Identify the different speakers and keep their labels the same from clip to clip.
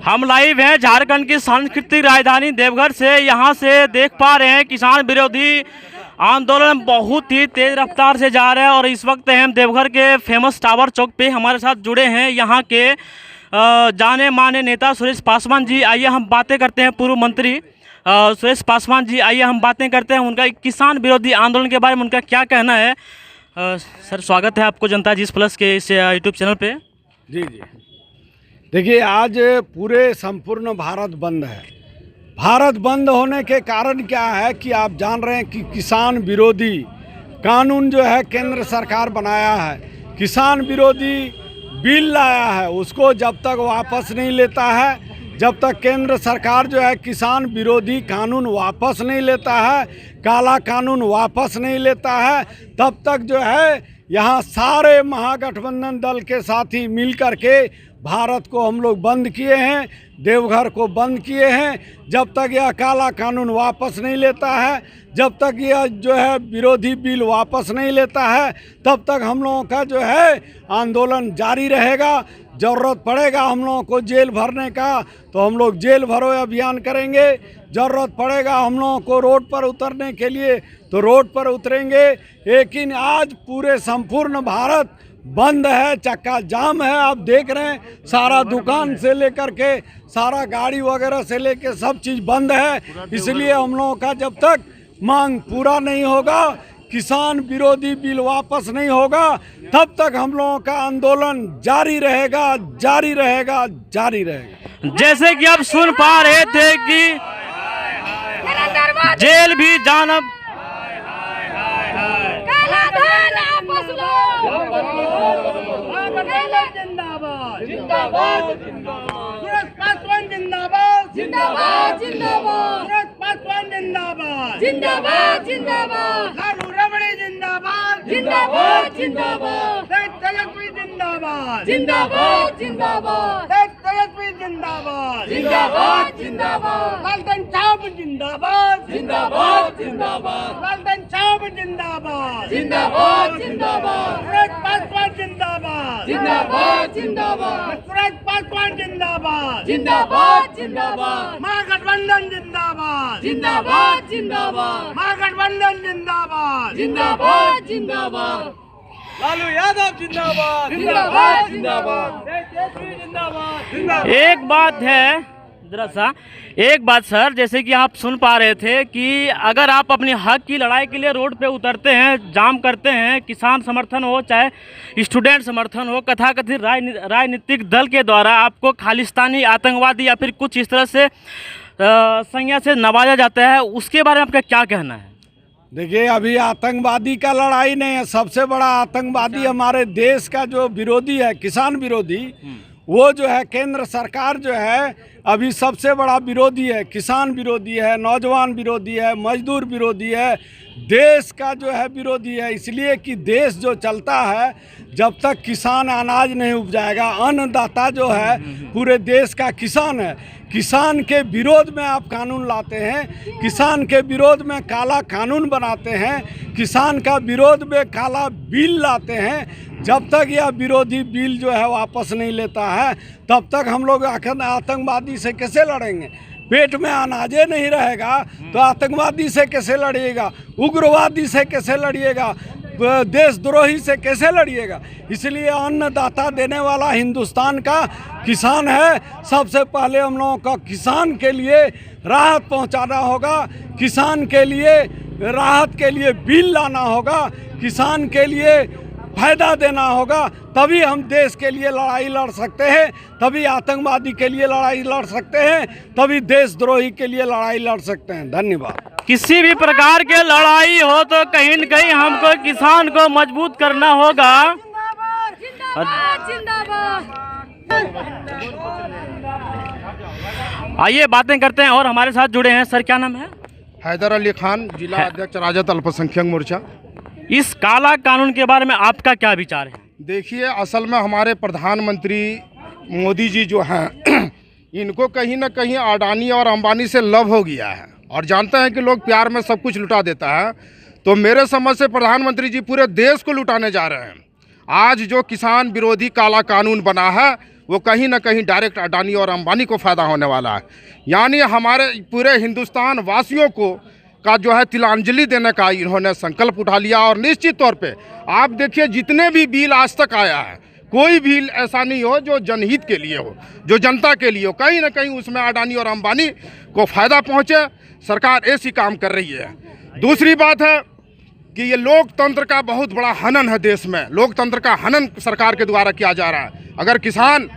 Speaker 1: हम लाइव हैं झारखंड की सांस्कृतिक राजधानी देवघर से। यहाँ से देख पा रहे हैं किसान विरोधी आंदोलन बहुत ही तेज रफ्तार से जा रहा है और इस वक्त हम देवघर के फेमस टावर चौक पे हमारे साथ जुड़े हैं यहाँ के जाने माने नेता सुरेश पासवान जी। आइए हम बातें करते हैं पूर्व मंत्री सुरेश पासवान जी, आइए हम बातें करते हैं उनका किसान विरोधी आंदोलन के बारे में उनका क्या कहना है। सर स्वागत है आपको जनता जीस प्लस के इस यूट्यूब चैनल पे।
Speaker 2: जी जी, देखिए आज पूरे संपूर्ण भारत बंद है। भारत बंद होने के कारण क्या है कि आप जान रहे हैं कि किसान विरोधी कानून जो है केंद्र सरकार बनाया है, किसान विरोधी बिल लाया है, उसको जब तक वापस नहीं लेता है, जब तक केंद्र सरकार जो है किसान विरोधी कानून वापस नहीं लेता है, काला कानून वापस नहीं लेता है, तब तक जो है यहाँ सारे महागठबंधन दल के साथी मिल कर के भारत को हम लोग बंद किए हैं, देवघर को बंद किए हैं। जब तक यह काला कानून वापस नहीं लेता है, जब तक यह जो है विरोधी बिल वापस नहीं लेता है, तब तक हम लोगों का जो है आंदोलन जारी रहेगा। ज़रूरत पड़ेगा हम लोगों को जेल भरने का तो हम लोग जेल भरो अभियान करेंगे, ज़रूरत पड़ेगा हम लोगों को रोड पर उतरने के लिए तो रोड पर उतरेंगे। लेकिन आज पूरे संपूर्ण भारत बंद है, चक्का जाम है। आप देख रहे हैं सारा दुकान से लेकर के सारा गाड़ी वगैरह से लेकर सब चीज़ बंद है। इसलिए हम लोगों का जब तक मांग पूरा नहीं होगा, किसान विरोधी बिल वापस नहीं होगा, तब तक हम लोगों का आंदोलन जारी रहेगा, जारी रहेगा, जारी रहेगा।
Speaker 1: जैसे कि आप सुन पा रहे थे कि जेल भी जाना
Speaker 3: जिंदाबाद जिंदाबाद सुरेश पासवान जिंदाबाद जिंदाबाद जिंदाबाद सुरेश पासवान जिंदाबाद जिंदाबाद जिंदाबाद लालू रबड़ी जिंदाबाद जिंदाबाद जिंदाबाद तेजस्वी जिंदाबाद जिंदाबाद जिंदाबाद तेजस्वी जिंदाबाद जिंदाबाद जिंदाबाद लालटेन साहब जिंदाबाद जिंदाबाद जिंदाबाद लालटेन साहब जिंदाबाद जिंदाबाद जिंदाबाद सुरेश पासवान जिंदाबाद जिंदाबाद जिंदाबाद सुरेश पासवान जिंदाबाद जिंदाबाद जिंदाबाद महागठबंधन जिंदाबाद जिंदाबाद जिंदाबाद महागठबंधन जिंदाबाद जिंदाबाद जिंदाबाद लालू यादव जिंदाबाद जिंदाबाद जिंदाबाद तेजस्वी जिंदाबाद।
Speaker 1: एक बात है जरा सा, एक बात सर, जैसे कि आप सुन पा रहे थे कि अगर आप अपने हक की लड़ाई के लिए रोड पे उतरते हैं, जाम करते हैं, किसान समर्थन हो चाहे स्टूडेंट समर्थन हो, कथाकथित राजनीतिक दल के द्वारा आपको खालिस्तानी आतंकवादी या फिर कुछ इस तरह से संज्ञा से नवाजा जाता है, उसके बारे में आपका क्या कहना है?
Speaker 2: देखिए अभी आतंकवादी का लड़ाई नहीं है, सबसे बड़ा आतंकवादी हमारे देश का जो विरोधी है, किसान विरोधी, वो जो है केंद्र सरकार जो है अभी सबसे बड़ा विरोधी है। किसान विरोधी है, नौजवान विरोधी है, मजदूर विरोधी है, देश का जो है विरोधी है। इसलिए कि देश जो चलता है जब तक किसान अनाज नहीं उपजाएगा, अन्नदाता जो है पूरे देश का किसान है। किसान के विरोध में आप कानून लाते हैं, किसान के विरोध में काला कानून बनाते हैं, किसान का विरोध में काला बिल लाते हैं। जब तक यह विरोधी बिल जो है वापस नहीं लेता है तब तक हम लोग आतंकवादी से कैसे लड़ेंगे? पेट में अनाजे नहीं रहेगा तो आतंकवादी से कैसे लड़िएगा? उग्रवादी से कैसे लड़िएगा? देशद्रोही से कैसे लड़िएगा? इसलिए अन्नदाता देने वाला हिंदुस्तान का किसान है। सबसे पहले हम लोगों का किसान के लिए राहत पहुंचाना होगा, किसान के लिए राहत के लिए बिल लाना होगा, किसान के लिए फायदा देना होगा, तभी हम देश के लिए लड़ाई लड़ सकते हैं, तभी आतंकवादी के लिए लड़ाई लड़ सकते हैं, तभी देशद्रोही के लिए लड़ाई लड़ सकते हैं। धन्यवाद।
Speaker 1: किसी भी प्रकार के लड़ाई हो तो कहीं न कहीं हमको किसान को मजबूत करना होगा। आइए बातें करते हैं और हमारे साथ जुड़े हैं। सर क्या नाम है?
Speaker 4: हैदर अली खान, जिला अध्यक्ष राजद अल्पसंख्यक मोर्चा।
Speaker 1: इस काला कानून के बारे में आपका क्या विचार है?
Speaker 4: देखिए असल में हमारे प्रधानमंत्री मोदी जी जो हैं इनको कहीं ना कहीं अडानी और अंबानी से लव हो गया है और जानते हैं कि लोग प्यार में सब कुछ लुटा देता है, तो मेरे समझ से प्रधानमंत्री जी पूरे देश को लुटाने जा रहे हैं। आज जो किसान विरोधी काला कानून बना है वो कहीं ना कहीं डायरेक्ट अडानी और अंबानी को फ़ायदा होने वाला है। यानी हमारे पूरे हिंदुस्तान वासियों को का जो है तिलांजलि देने का इन्होंने संकल्प उठा लिया। और निश्चित तौर पे आप देखिए जितने भी बिल आज तक आया है, कोई बिल ऐसा नहीं हो जो जनहित के लिए हो, जो जनता के लिए हो। कहीं ना कहीं उसमें अडानी और अंबानी को फ़ायदा पहुँचे, सरकार ऐसी काम कर रही है। दूसरी बात है कि ये लोकतंत्र का बहुत बड़ा हनन है। देश में लोकतंत्र का हनन सरकार के द्वारा किया जा रहा है। अगर किसान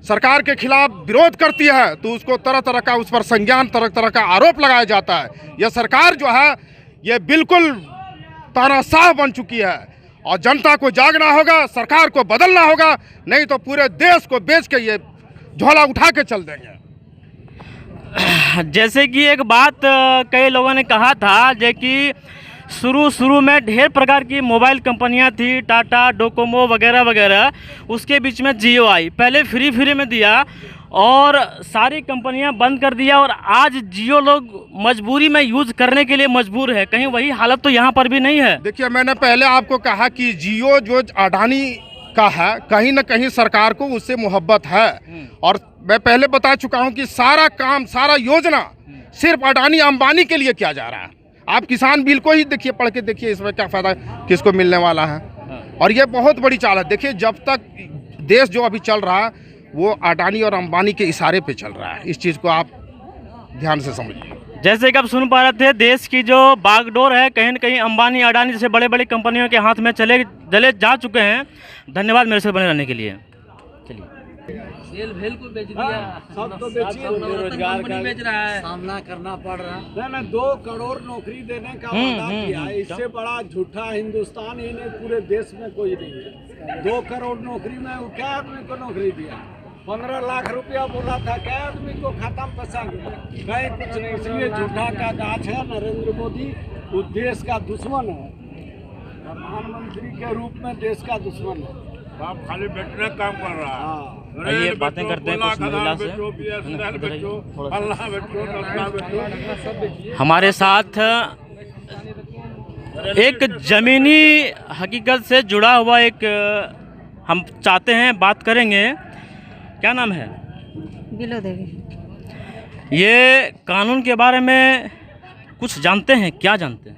Speaker 4: सरकार के खिलाफ विरोध करती है तो उसको तरह तरह का उस पर संज्ञान, तरह तरह का आरोप लगाया जाता है। यह सरकार जो है ये बिल्कुल तानाशाह बन चुकी है और जनता को जागना होगा, सरकार को बदलना होगा, नहीं तो पूरे देश को बेच के ये झोला उठा के चल देंगे।
Speaker 1: जैसे कि एक बात कई लोगों ने कहा था जो कि शुरू में ढेर प्रकार की मोबाइल कंपनियां थी, टाटा, डोकोमो वगैरह वगैरह। उसके बीच में जियो आई, पहले फ्री में दिया और सारी कंपनियां बंद कर दिया और आज जियो लोग मजबूरी में यूज़ करने के लिए मजबूर है। कहीं वही हालत तो यहाँ पर भी नहीं है?
Speaker 4: देखिए, मैंने पहले आपको कहा कि जियो जो अडानी का है, कहीं ना कहीं सरकार को उससे मोहब्बत है। और मैं पहले बता चुका हूँ कि सारा काम, सारा योजना सिर्फ अडानी अंबानी के लिए किया जा रहा है। आप किसान बिल को ही देखिए, पढ़ के देखिए इसमें क्या फ़ायदा किसको मिलने वाला है। और ये बहुत बड़ी चाल है। देखिए, जब तक देश जो अभी चल रहा है वो अडानी और अंबानी के इशारे पे चल रहा है। इस चीज़ को आप ध्यान से समझिए।
Speaker 1: जैसे कि आप सुन पा रहे थे, देश की जो बागडोर है कहीं न कहीं अंबानी, अडानी जैसे बड़े बड़ी कंपनियों के हाथ में चले जा चुके हैं। धन्यवाद मेरे से बने रहने के लिए। चलिए,
Speaker 3: भेल को बेच दिया,
Speaker 2: सब तो बेचिए,
Speaker 3: बेरोजगार का
Speaker 5: बेच रहा है,
Speaker 3: सामना करना पड़ रहा है।
Speaker 2: ना 2 करोड़ नौकरी देने का वादा किया। इससे बड़ा झूठा हिंदुस्तान ही नहीं, पूरे देश में कोई नहीं है। 2 करोड़ नौकरी में वो क्या आदमी को नौकरी दिया? 15 लाख रुपया बोला था, क्या आदमी को खाता में पैसा गया? कहीं कुछ नहीं। इसलिए झूठा का गाछ है नरेंद्र मोदी, वो देश का दुश्मन है, प्रधानमंत्री के रूप में देश का दुश्मन है।
Speaker 6: आप खाली बैठने का काम कर रहा है।
Speaker 1: आइए बातें करते हैं कुछ महिला से। हमारे साथ एक ज़मीनी हकीकत से जुड़ा हुआ एक हम चाहते हैं बात करेंगे। क्या नाम है?
Speaker 7: बिलो देवी।
Speaker 1: ये कानून के बारे में कुछ जानते हैं? क्या जानते हैं?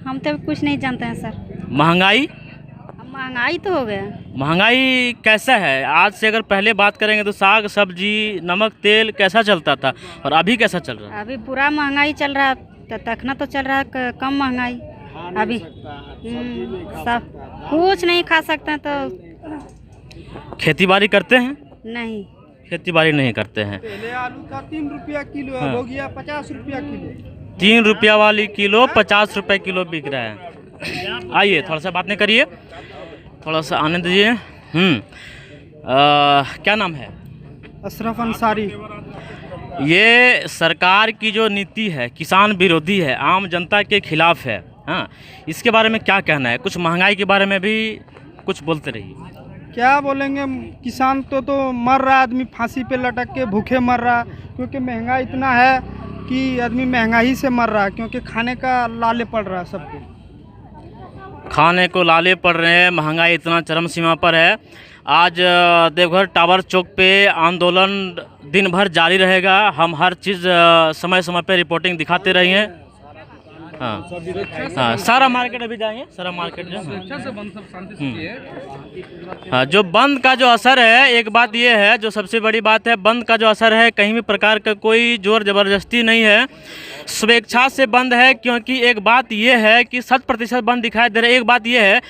Speaker 7: हम तो कुछ नहीं जानते हैं सर।
Speaker 1: महंगाई
Speaker 7: तो हो गया।
Speaker 1: महंगाई कैसा है? आज से अगर पहले बात करेंगे तो साग सब्जी, नमक, तेल कैसा चलता था और अभी कैसा चल रहा है?
Speaker 7: अभी पूरा महंगाई चल रहा है। तखना तो चल रहा है कम महंगाई। अभी सब कुछ नहीं खा सकते हैं। तो
Speaker 1: खेती बाड़ी करते हैं?
Speaker 7: नहीं,
Speaker 1: खेती बाड़ी नहीं करते हैं।
Speaker 5: पहले आलू का 3 रुपया किलो,
Speaker 1: हाँ।
Speaker 5: हो गया 50 रुपया किलो।
Speaker 1: 3 रुपया वाली किलो 50 रुपये किलो बिक रहा है। आइए थोड़ा सा बात नहीं करिए, थोड़ा सा आने दीजिए। क्या नाम है?
Speaker 5: अशरफ अंसारी।
Speaker 1: ये सरकार की जो नीति है किसान विरोधी है, आम जनता के खिलाफ है। हाँ, इसके बारे में क्या कहना है? कुछ महंगाई के बारे में भी कुछ बोलते रहिए।
Speaker 5: क्या बोलेंगे, किसान तो मर रहा, आदमी फांसी पे लटक के भूखे मर रहा, क्योंकि महंगा इतना है कि आदमी महंगाई से मर रहा है। क्योंकि खाने का लाले पड़ रहा है सबको,
Speaker 1: खाने को लाले पड़ रहे हैं, महंगाई इतना चरम सीमा पर है। आज देवघर टावर चौक पे आंदोलन दिन भर जारी रहेगा। हम हर चीज़ समय समय पे रिपोर्टिंग दिखाते रहेंगे। हाँ, सारा मार्केट अभी जाएंगे, सारा मार्केट जो हाँ, जो बंद का जो असर है, एक बात ये है जो सबसे बड़ी बात है, बंद का जो असर है कहीं भी प्रकार का कोई जोर ज़बरदस्ती नहीं है, स्वेच्छा से बंद है। क्योंकि एक बात ये है कि 100% बंद दिखाई दे रहा है। एक बात ये है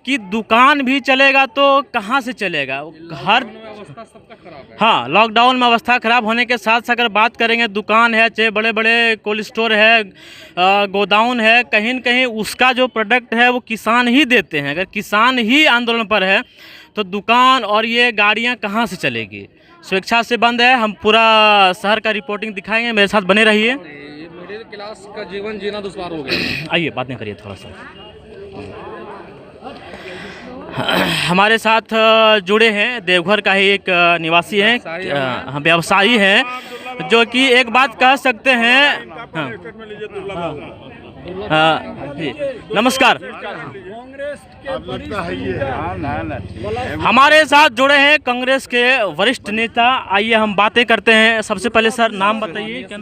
Speaker 1: कि दुकान भी चलेगा तो कहाँ से चलेगा? हर हाँ, लॉकडाउन में अवस्था ख़राब होने के साथ साथ अगर बात करेंगे, दुकान है, चाहे बड़े बड़े कोल्ड स्टोर है, गोदाउन है, कहीं न कहीं उसका जो प्रोडक्ट है वो किसान ही देते हैं। अगर किसान ही आंदोलन पर है तो दुकान और ये गाड़ियाँ कहाँ से चलेगी? स्वेच्छा से बंद है। हम पूरा शहर का रिपोर्टिंग दिखाएंगे, मेरे साथ बने रहिए।
Speaker 8: मिडिल क्लास का जीवन जीना दुश्वार हो गया।
Speaker 1: आइए बात नहीं करिए थोड़ा सा। हमारे साथ जुड़े हैं देवघर का ही एक निवासी हैं, व्यवसायी हैं, जो कि एक बात कह सकते हैं। हाँ, जी नमस्कार। हमारे साथ जुड़े हैं कांग्रेस के वरिष्ठ नेता। आइए हम बातें करते हैं। सबसे पहले सर नाम बताइए। क्या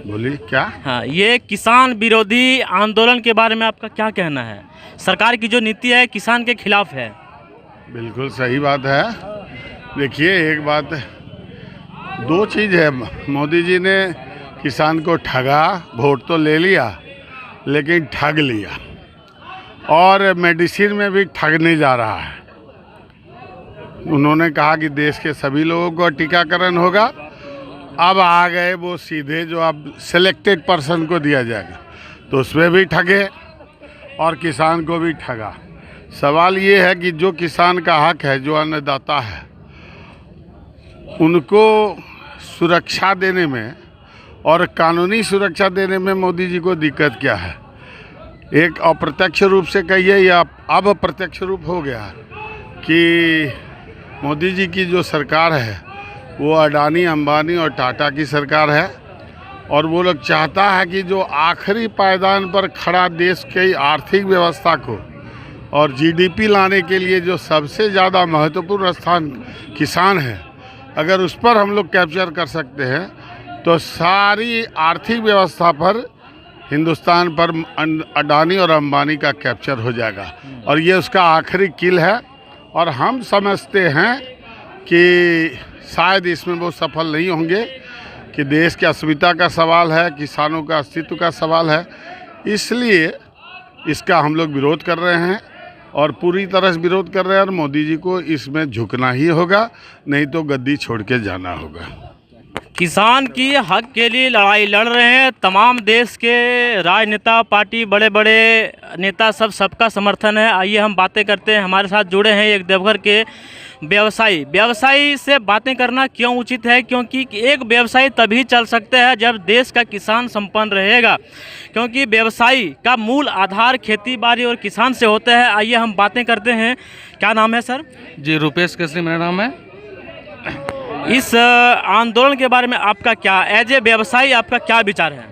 Speaker 4: बोलिए क्या?
Speaker 1: हाँ, ये किसान विरोधी आंदोलन के बारे में आपका क्या कहना है? सरकार की जो नीति है किसान के खिलाफ है।
Speaker 4: बिल्कुल सही बात है। देखिए, एक बात, दो चीज़ है। मोदी जी ने किसान को ठगा, वोट तो ले लिया लेकिन ठग लिया, और मेडिसिन में भी ठगने जा रहा है। उन्होंने कहा कि देश के सभी लोगों को टीकाकरण होगा, अब आ गए वो सीधे जो अब सिलेक्टेड पर्सन को दिया जाएगा, तो उसमें भी ठगे और किसान को भी ठगा। सवाल ये है कि जो किसान का हक है, जो अन्नदाता है, उनको सुरक्षा देने में और कानूनी सुरक्षा देने में मोदी जी को दिक्कत क्या है? एक अप्रत्यक्ष रूप से कहिए या अब अप्रत्यक्ष रूप हो गया कि मोदी जी की जो सरकार है वो अडानी, अंबानी और टाटा की सरकार है, और वो लोग चाहता है कि जो आखिरी पायदान पर खड़ा देश की आर्थिक व्यवस्था को और जीडीपी लाने के लिए जो सबसे ज़्यादा महत्वपूर्ण स्थान किसान है, अगर उस पर हम लोग कैप्चर कर सकते हैं तो सारी आर्थिक व्यवस्था पर हिंदुस्तान पर अडानी और अंबानी का कैप्चर हो जाएगा, और ये उसका आखिरी किल है। और हम समझते हैं कि शायद इसमें वो सफल नहीं होंगे, कि देश की अस्मिता का सवाल है, किसानों का अस्तित्व का सवाल है, इसलिए इसका हम लोग विरोध कर रहे हैं और पूरी तरह से विरोध कर रहे हैं, और मोदी जी को इसमें झुकना ही होगा, नहीं तो गद्दी छोड़ के जाना होगा।
Speaker 1: किसान की हक के लिए लड़ाई लड़ रहे हैं तमाम देश के राजनेता, पार्टी, बड़े बड़े नेता, सबका समर्थन है। आइए हम बातें करते हैं। हमारे साथ जुड़े हैं एक देवघर के व्यवसायी से बातें करना क्यों उचित है? क्योंकि एक व्यवसायी तभी चल सकते हैं जब देश का किसान संपन्न रहेगा, क्योंकि व्यवसायी का मूल आधार खेती बाड़ी और किसान से होता है। आइए हम बातें करते हैं। क्या नाम है सर?
Speaker 8: जी रुपेश केसरी मेरा नाम है।
Speaker 1: इस आंदोलन के बारे में आपका क्या, एज ए व्यवसायी आपका क्या विचार है?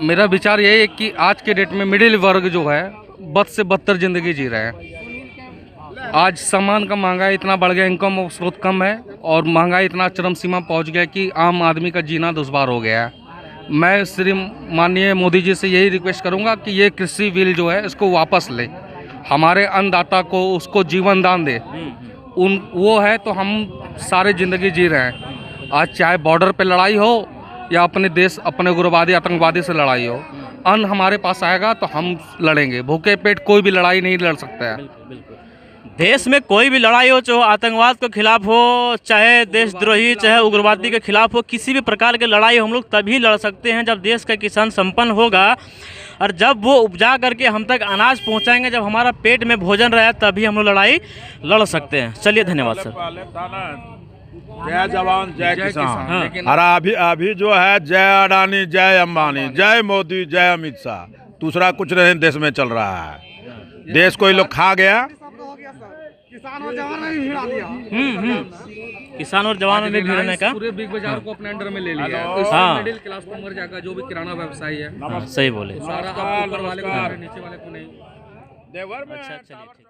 Speaker 8: मेरा विचार यही है कि आज के डेट में मिडिल वर्ग जो है बद से बदतर ज़िंदगी जी रहे हैं। आज सामान का महंगाई इतना बढ़ गया, इनकम स्रोत कम है, और महंगाई इतना चरम सीमा पहुंच गया कि आम आदमी का जीना दुश्वार हो गया है। मैं श्री माननीय मोदी जी से यही रिक्वेस्ट करूंगा कि ये कृषि बिल जो है इसको वापस ले, हमारे अन्नदाता को उसको जीवन दान दे। वो है तो हम सारे ज़िंदगी जी रहे हैं। आज चाहे बॉर्डर पे लड़ाई हो या अपने देश, अपने उग्रवादी आतंकवादी से लड़ाई हो, अन्न हमारे पास आएगा तो हम लड़ेंगे। भूखे पेट कोई भी लड़ाई नहीं लड़ सकता है।
Speaker 1: देश में कोई भी लड़ाई हो, चाहे आतंकवाद के खिलाफ हो, चाहे देशद्रोही, चाहे उग्रवादी के खिलाफ हो, किसी भी प्रकार की लड़ाई हम लोग तभी लड़ सकते हैं जब देश का किसान संपन्न होगा, और जब वो उपजा करके हम तक अनाज पहुंचाएंगे, जब हमारा पेट में भोजन रहे, तभी हम लोग लड़ाई लड़ सकते हैं। चलिए, धन्यवाद सर।
Speaker 6: जय जवान जय किसान।
Speaker 1: हाँ।
Speaker 8: लेकिन
Speaker 6: और अभी जो है जय अडानी, जय अंबानी, जय मोदी, जय अमित शाह, दूसरा कुछ नहीं देश में चल रहा है। देश को ये लोग खा गया।
Speaker 5: किसान और जवान में भी भिड़ा दिया।
Speaker 1: किसान और जवान में भी भिड़ने का
Speaker 8: पूरे बिग बाजार को अपने अंडर में ले लिया है। तो
Speaker 1: हाँ।
Speaker 8: मिडिल क्लास को मर जाएगा, जो भी किराना व्यवसायी है।
Speaker 1: हाँ, सही बोले।
Speaker 8: सारा आप ऊपर वाले को, नीचे वाले को नहीं।
Speaker 6: देवघर में
Speaker 1: अच्छा, चलिए ठीक।